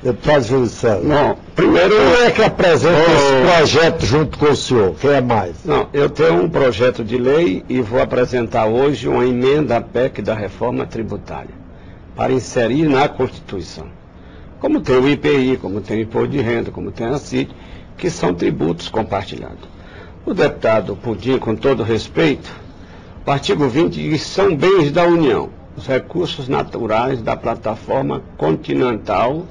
Deputado Júlio César. Não, primeiro... Quem é que apresenta esse projeto junto com o senhor? Quem é mais? Não, eu tenho um projeto de lei e vou apresentar hoje uma emenda à PEC da reforma tributária, para inserir na Constituição. Como tem o IPI, como tem o Imposto de Renda, como tem a CIT, que são tributos compartilhados. O deputado Pudim, com todo respeito, o artigo 20 diz que são bens da União, os recursos naturais da plataforma continental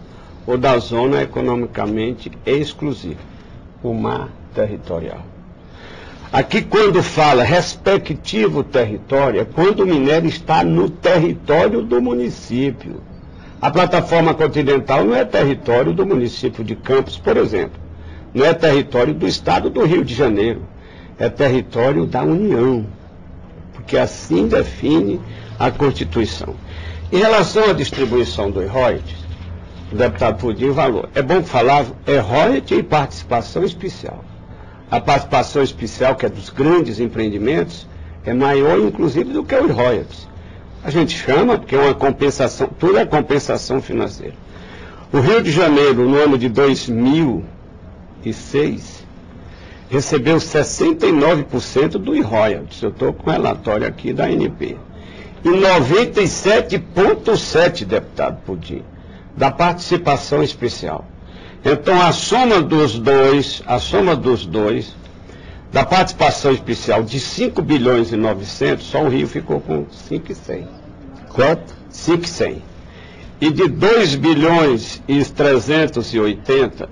ou da zona economicamente exclusiva, o mar territorial. Aqui, quando fala respectivo território, é quando o minério está no território do município. A plataforma continental não é território do município de Campos, por exemplo. Não é território do estado do Rio de Janeiro. É território da União. Porque assim define a Constituição. Em relação à distribuição dos royalties, o deputado Pudim valor. É bom falar, é royalties e participação especial. A participação especial, que é dos grandes empreendimentos, é maior, inclusive, do que os royalties. A gente chama, porque é uma compensação, tudo é compensação financeira. O Rio de Janeiro, no ano de 2006, recebeu 69% dos royalties. Eu estou com o relatório aqui da ANP. E 97,7%, deputado Pudim, da participação especial. Então, a soma dos dois, da participação especial de 5 bilhões e 900, só o Rio ficou com 5,100. Quanto? 5,100. E de 2 bilhões e 380,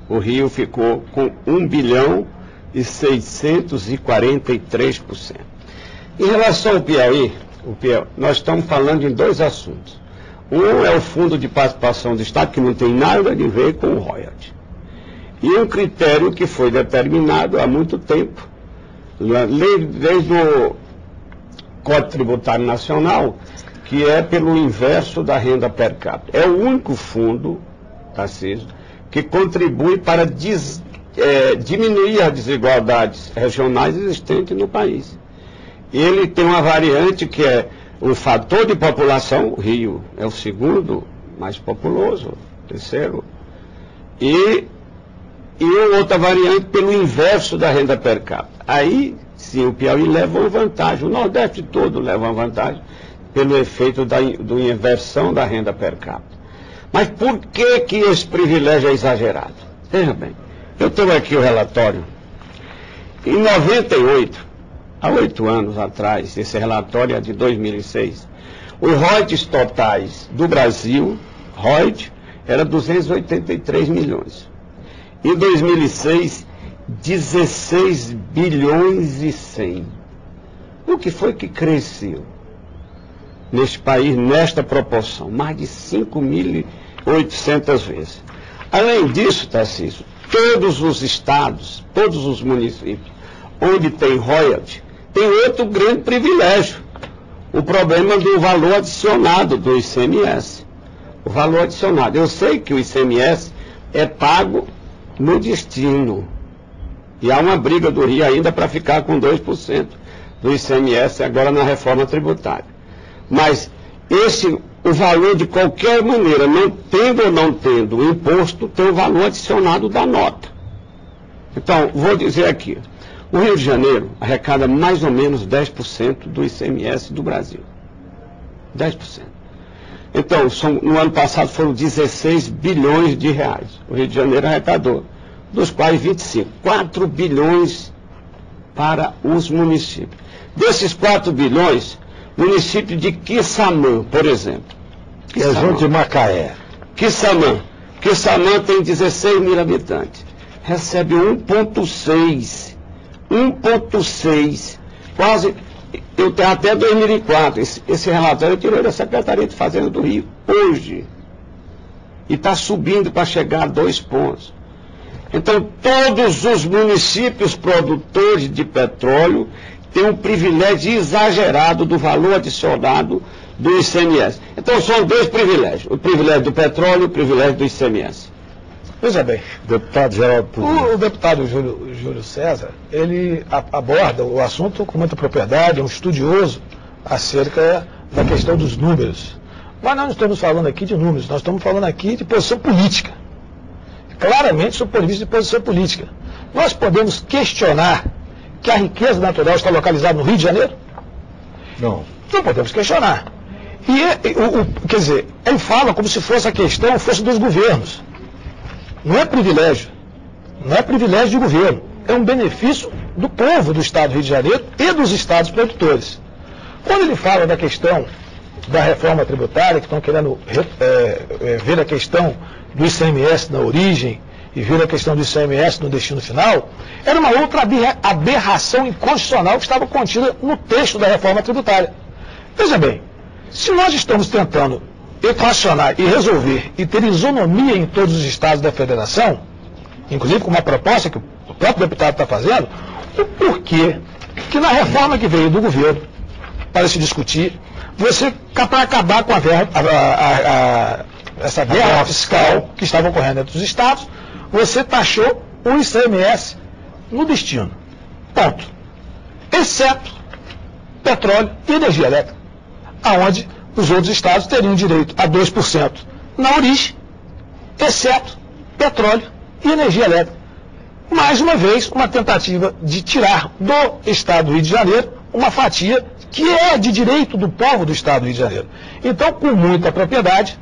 o Rio ficou com 1 bilhão e 643%. Em relação ao Piauí, nós estamos falando em dois assuntos. Um é o Fundo de Participação do Estado, que não tem nada a ver com o royalty. E um critério que foi determinado há muito tempo, desde o Código Tributário Nacional, que é pelo inverso da renda per capita. É o único fundo, Tarcísio, que contribui para diminuir as desigualdades regionais existentes no país. E ele tem uma variante que é o fator de população, o Rio é o segundo mais populoso, terceiro, e outra variante pelo inverso da renda per capita. Aí, sim, o Piauí leva uma vantagem, o Nordeste todo leva uma vantagem pelo efeito da inversão da renda per capita. Mas por que esse privilégio é exagerado? Veja bem, eu tenho aqui o relatório. Em 98, há 8 anos atrás, esse relatório é de 2006, os royalties totais do Brasil, era 283 milhões. Em 2006, 16 bilhões e 100. O que foi que cresceu neste país, nesta proporção? Mais de 5.800 vezes. Além disso, Tarcísio, todos os estados, todos os municípios, onde tem royalty, tem outro grande privilégio. O problema do valor adicionado do ICMS. O valor adicionado. Eu sei que o ICMS é pago no destino. E há uma briga do Rio ainda para ficar com 2% do ICMS agora na reforma tributária. Mas o valor de qualquer maneira, não tendo ou não tendo o imposto, tem o valor adicionado da nota. Então, vou dizer aqui. O Rio de Janeiro arrecada mais ou menos 10% do ICMS do Brasil. 10%. Então, no ano passado foram 16 bilhões de reais. O Rio de Janeiro arrecadou, dos quais 25. 4 bilhões para os municípios. Desses 4 bilhões, município de Quissamã, por exemplo. É junto de Macaé. Quissamã tem 16 mil habitantes. Recebe 1,6, quase, eu tenho até 2004, esse relatório eu tirei da Secretaria de Fazenda do Rio, hoje, e está subindo para chegar a 2 pontos. Então, todos os municípios produtores de petróleo têm um privilégio exagerado do valor adicionado do ICMS. Então, são 2 privilégios, o privilégio do petróleo e o privilégio do ICMS. Veja bem, deputado Geraldo Pudim. O deputado Júlio César, ele aborda o assunto com muita propriedade, é um estudioso acerca da questão dos números. Mas nós não estamos falando aqui de números, nós estamos falando aqui de posição política. Claramente, sob o ponto de vista de posição política. Nós podemos questionar que a riqueza natural está localizada no Rio de Janeiro? Não. Não podemos questionar. Quer dizer, ele fala como se fosse a questão fosse dos governos. Não é privilégio. Não é privilégio de governo. É um benefício do povo do Estado do Rio de Janeiro e dos estados produtores. Quando ele fala da questão da reforma tributária, que estão querendo ver a questão do ICMS na origem e ver a questão do ICMS no destino final, era uma outra aberração inconstitucional que estava contida no texto da reforma tributária. Veja bem, se nós estamos tentando equacionar e resolver e ter isonomia em todos os estados da federação, inclusive com uma proposta que o próprio deputado está fazendo, o porquê que na reforma que veio do governo para se discutir, você, para acabar com essa guerra fiscal que estava ocorrendo entre os estados, você taxou o ICMS no destino. Ponto. Exceto petróleo e energia elétrica, aonde os outros estados teriam direito a 2% na origem, exceto petróleo e energia elétrica. Mais uma vez, uma tentativa de tirar do Estado do Rio de Janeiro uma fatia que é de direito do povo do Estado do Rio de Janeiro. Então, com muita propriedade,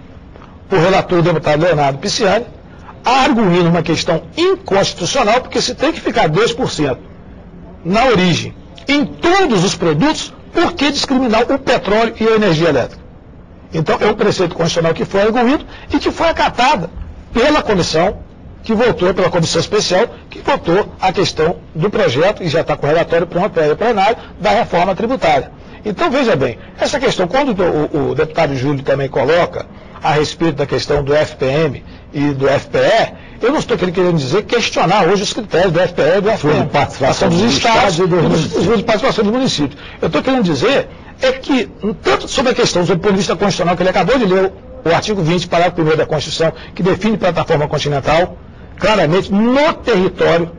o relator, o deputado Leonardo Pisciani, arguindo uma questão inconstitucional, porque se tem que ficar 2% na origem em todos os produtos, por que discriminar o petróleo e a energia elétrica? Então, é um preceito constitucional que foi arguído e que foi acatada pela comissão, que votou, pela comissão especial, que votou a questão do projeto, e já está com o relatório plenário, da reforma tributária. Então, veja bem, essa questão, quando o deputado Júlio também coloca a respeito da questão do FPM e do FPE, eu não estou querendo dizer questionar hoje os critérios do FPE e do FPM, participação dos estados e de participação dos municípios. Eu estou querendo dizer é que, tanto sobre a questão do ponto de vista constitucional, que ele acabou de ler o artigo 20, parágrafo 1º da Constituição, que define plataforma continental, claramente no território,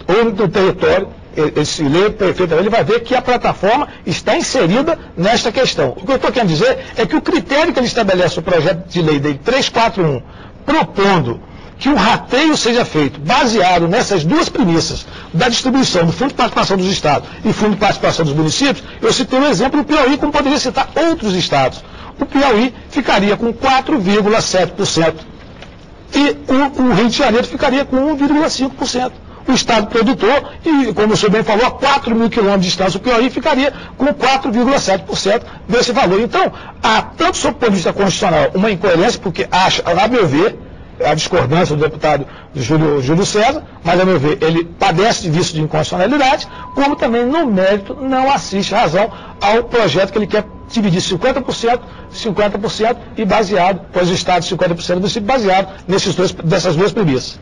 ou no território, ele se lê perfeitamente, ele vai ver que a plataforma está inserida nesta questão. O que eu estou querendo dizer é que o critério que ele estabelece o projeto de lei dele 341, propondo que o rateio seja feito baseado nessas duas premissas da distribuição do Fundo de Participação dos Estados e Fundo de Participação dos Municípios, eu citei um exemplo do Piauí, como poderia citar outros estados. O Piauí ficaria com 4,7% e o Rio de Janeiro ficaria com 1,5%. O Estado produtor, e como o senhor bem falou, a 4 mil quilômetros de distância, o Piauí ficaria com 4,7% desse valor. Então, há, tanto sob o ponto de vista constitucional, uma incoerência, porque acha, a meu ver, a discordância do deputado Júlio César, mas a meu ver, ele padece de vício de inconstitucionalidade, como também, no mérito, não assiste razão ao projeto que ele quer dividir 50% e baseado, pois o Estado 50% do município baseado dessas duas premissas.